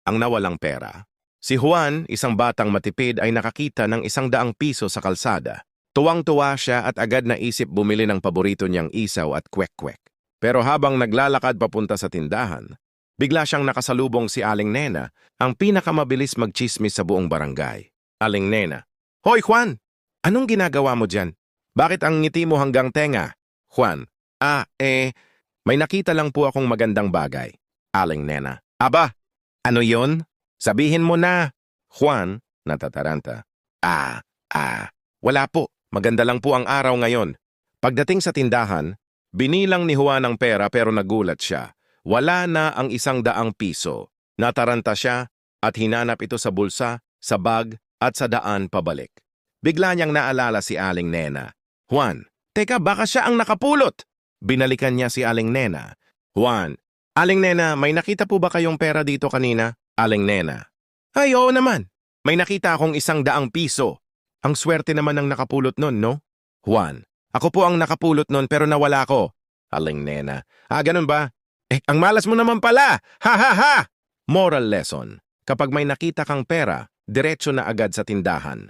ang nawalang pera. Si Juan, isang batang matipid, ay nakakita ng 100 piso sa kalsada. Tuwang-tuwa siya at agad naisip bumili ng paborito niyang isaw at kwek-kwek. Pero habang naglalakad papunta sa tindahan, bigla siyang nakasalubong si Aling Nena, ang pinakamabilis magchismis sa buong barangay. Aling Nena: "Hoy Juan! Anong ginagawa mo dyan? Bakit ang ngiti mo hanggang tenga?" Juan: May nakita lang po akong magandang bagay." Aling Nena: "Aba, ano yon? Sabihin mo na." Juan, natataranta: Wala po. Maganda lang po ang araw ngayon." Pagdating sa tindahan, binilang ni Juan ang pera pero nagulat siya. Wala na ang 100 piso. Nataranta siya at hinanap ito sa bulsa, sa bag at sa daan pabalik. Bigla niyang naalala si Aling Nena. "Juan, teka, baka siya ang nakapulot." Binalikan niya si Aling Nena. "Juan, Aling Nena, may nakita po ba kayong pera dito kanina?" Aling Nena: "Ay, oo naman. May nakita akong 100 piso. Ang swerte naman ng nakapulot nun, no?" Juan: "Ako po ang nakapulot nun pero nawala ko." Aling Nena: "Ganun ba? Ang malas mo naman pala! Ha ha ha!" Moral lesson: kapag may nakita kang pera, diretso na agad sa tindahan.